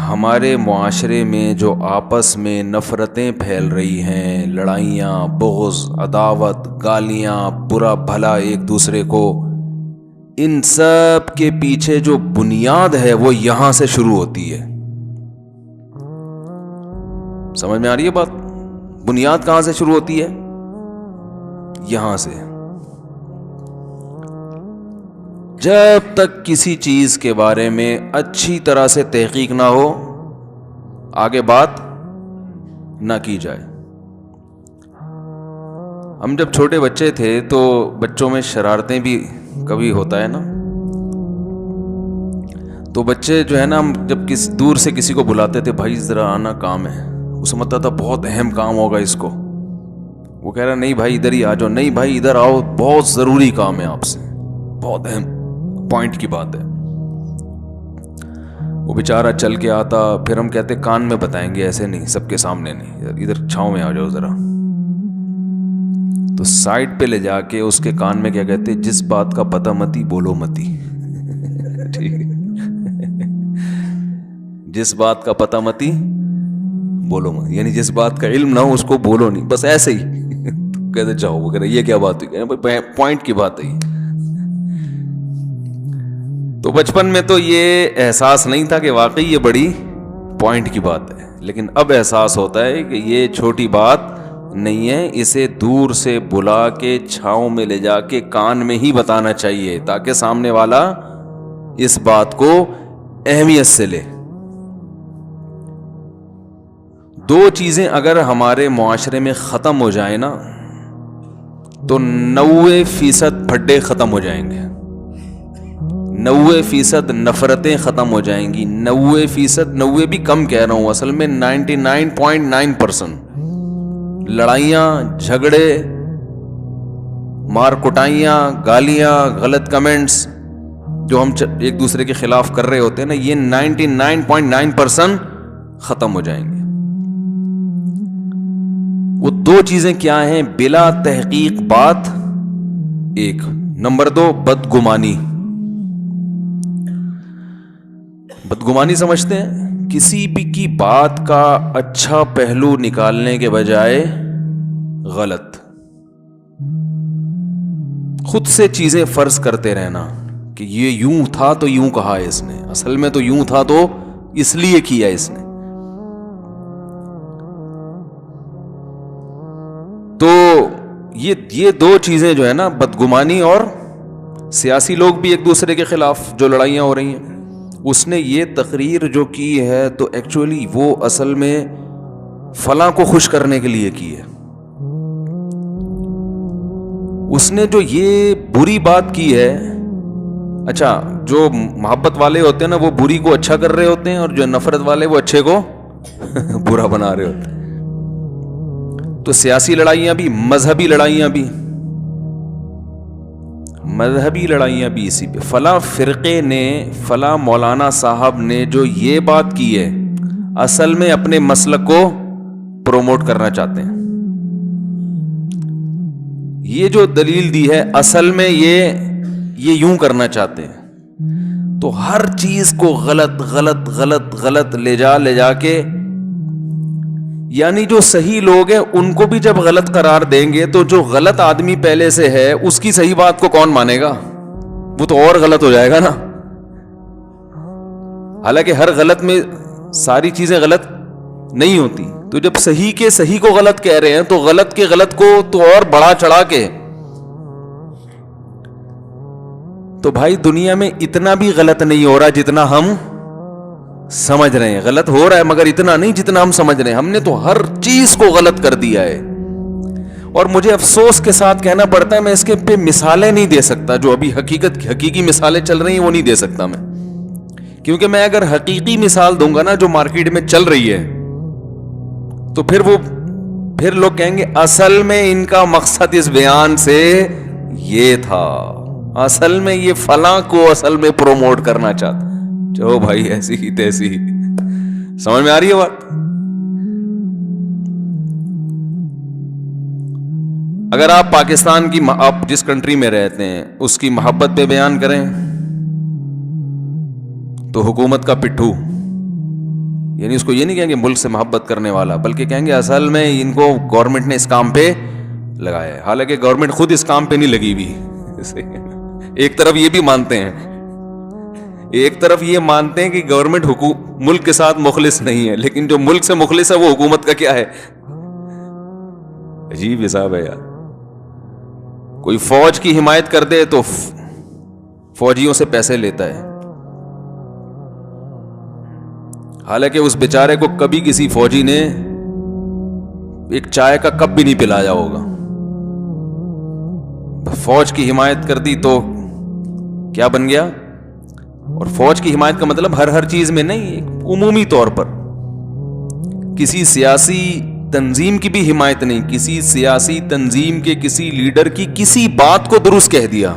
ہمارے معاشرے میں جو آپس میں نفرتیں پھیل رہی ہیں، لڑائیاں، بغض، عداوت، گالیاں، برا بھلا ایک دوسرے کو، ان سب کے پیچھے جو بنیاد ہے وہ یہاں سے شروع ہوتی ہے. سمجھ میں آ رہی ہے بات؟ بنیاد کہاں سے شروع ہوتی ہے؟ یہاں سے. جب تک کسی چیز کے بارے میں اچھی طرح سے تحقیق نہ ہو، آگے بات نہ کی جائے. ہم جب چھوٹے بچے تھے تو بچوں میں شرارتیں بھی کبھی ہوتا ہے نا، تو بچے جو ہے نا، ہم جب دور سے کسی کو بلاتے تھے، بھائی ذرا آنا کام ہے، وہ سمجھتا تھا بہت اہم کام ہوگا اس کو. وہ کہہ رہا نہیں بھائی ادھر ہی آ جاؤ، نہیں بھائی ادھر آؤ، بہت ضروری کام ہے آپ سے، بہت اہم پوائنٹ کی بات ہے. وہ بیچارہ چل کے آتا، پھر ہم کہتے کان میں بتائیں گے، ایسے نہیں، سب کے سامنے نہیں، ادھر چھاؤں میں آ جاؤ ذرا. تو سائڈ پہ لے جا کے اس کے کان میں کیا کہتے، جس بات کا پتہ متی بولو متی. ٹھیک ہے، جس بات کا پتہ متی بولو مت، یعنی جس بات کا علم نہ ہو اس کو بولو نہیں، بس ایسے ہی. کہتے جاؤ، وہ کہہ رہے یہ کیا بات ہوئی، پوائنٹ کی بات ہے. تو بچپن میں تو یہ احساس نہیں تھا کہ واقعی یہ بڑی پوائنٹ کی بات ہے، لیکن اب احساس ہوتا ہے کہ یہ چھوٹی بات نہیں ہے، اسے دور سے بلا کے چھاؤں میں لے جا کے کان میں ہی بتانا چاہیے، تاکہ سامنے والا اس بات کو اہمیت سے لے. دو چیزیں اگر ہمارے معاشرے میں ختم ہو جائیں نا، تو 90% پھڈے ختم ہو جائیں گے، 90% نفرتیں ختم ہو جائیں گی، 90%، 90 بھی کم کہہ رہا ہوں، اصل میں 99.9%. لڑائیاں، جھگڑے، مار کٹائیاں، گالیاں، غلط کمنٹس جو ہم ایک دوسرے کے خلاف کر رہے ہوتے ہیں نا، یہ 99.9% ختم ہو جائیں گے. وہ دو چیزیں کیا ہیں بلا تحقیق بات؟ ایک، نمبر 2 بدگمانی. بدگمانی سمجھتے ہیں؟ کسی بھی کی بات کا اچھا پہلو نکالنے کے بجائے غلط، خود سے چیزیں فرض کرتے رہنا کہ یہ یوں تھا تو یوں کہا ہے اس نے، اصل میں تو یوں تھا تو اس لیے کیا اس نے. تو یہ دو چیزیں جو ہے نا، بدگمانی اور سیاسی لوگ بھی ایک دوسرے کے خلاف جو لڑائیاں ہو رہی ہیں، اس نے یہ تقریر جو کی ہے تو ایکچولی وہ اصل میں فلاں کو خوش کرنے کے لیے کی ہے. اس نے جو یہ بری بات کی ہے، اچھا جو محبت والے ہوتے ہیں نا وہ بری کو اچھا کر رہے ہوتے ہیں، اور جو نفرت والے وہ اچھے کو برا بنا رہے ہوتے ہیں. تو سیاسی لڑائیاں بھی، مذہبی لڑائیاں بھی اسی پہ. فلاں فرقے نے، فلاں مولانا صاحب نے جو یہ بات کی ہے، اصل میں اپنے مسلک کو پروموٹ کرنا چاہتے ہیں. یہ جو دلیل دی ہے اصل میں یہ یوں کرنا چاہتے ہیں. تو ہر چیز کو غلط غلط غلط غلط لے جا کے، یعنی جو صحیح لوگ ہیں ان کو بھی جب غلط قرار دیں گے تو جو غلط آدمی پہلے سے ہے اس کی صحیح بات کو کون مانے گا؟ وہ تو اور غلط ہو جائے گا نا. حالانکہ ہر غلط میں ساری چیزیں غلط نہیں ہوتی، تو جب صحیح کے صحیح کو غلط کہہ رہے ہیں تو غلط کے غلط کو تو اور بڑھا چڑھا کے. تو بھائی دنیا میں اتنا بھی غلط نہیں ہو رہا جتنا ہم سمجھ رہے ہیں. غلط ہو رہا ہے مگر اتنا نہیں جتنا ہم سمجھ رہے ہیں. ہم نے تو ہر چیز کو غلط کر دیا ہے، اور مجھے افسوس کے ساتھ کہنا پڑتا ہے میں اس کے پہ مثالیں نہیں دے سکتا. جو ابھی حقیقی مثالیں چل رہی ہیں وہ نہیں دے سکتا میں، کیونکہ میں اگر حقیقی مثال دوں گا نا جو مارکیٹ میں چل رہی ہے، تو پھر لوگ کہیں گے اصل میں ان کا مقصد اس بیان سے یہ تھا، اصل میں یہ فلاں کو اصل میں پروموٹ کرنا چاہتا. جو بھائی ایسی ہی تیسی ہی. سمجھ میں آ رہی ہے بات؟ اگر آپ پاکستان کی، آپ جس کنٹری میں رہتے ہیں اس کی محبت پہ بیان کریں تو حکومت کا پٹھو، یعنی اس کو یہ نہیں کہیں گے ملک سے محبت کرنے والا، بلکہ کہیں گے اصل میں ان کو گورنمنٹ نے اس کام پہ لگایا ہے، حالانکہ گورنمنٹ خود اس کام پہ نہیں لگی ہوئی. ایک طرف یہ بھی مانتے ہیں، ایک طرف یہ مانتے ہیں کہ گورنمنٹ ملک کے ساتھ مخلص نہیں ہے، لیکن جو ملک سے مخلص ہے وہ حکومت کا کیا ہے. عجیب حساب ہے یار. کوئی فوج کی حمایت کر دے تو فوجیوں سے پیسے لیتا ہے، حالانکہ اس بیچارے کو کبھی کسی فوجی نے ایک چائے کا کپ بھی نہیں پلایا ہوگا. فوج کی حمایت کر دی تو کیا بن گیا. اور فوج کی حمایت کا مطلب ہر چیز میں نہیں، عمومی طور پر. کسی سیاسی تنظیم کی بھی حمایت نہیں، کسی سیاسی تنظیم کے کسی لیڈر کی کسی بات کو درست کہہ دیا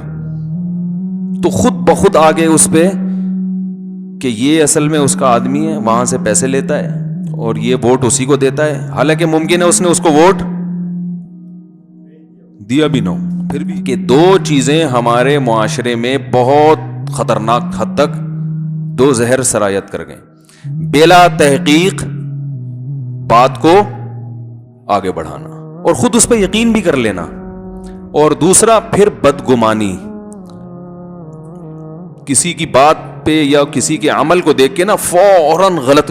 تو خود بخود آگے اس پہ کہ یہ اصل میں اس کا آدمی ہے، وہاں سے پیسے لیتا ہے اور یہ ووٹ اسی کو دیتا ہے، حالانکہ ممکن ہے اس نے اس کو ووٹ دیا بھی نہ ہو. پھر بھی کہ دو چیزیں ہمارے معاشرے میں بہت خطرناک حد تک دو زہر سرایت کر گئے. بلا تحقیق بات کو آگے بڑھانا اور خود اس پہ یقین بھی کر لینا، اور دوسرا پھر بدگمانی، کسی کی بات پہ یا کسی کے عمل کو دیکھ کے نا فوراً غلط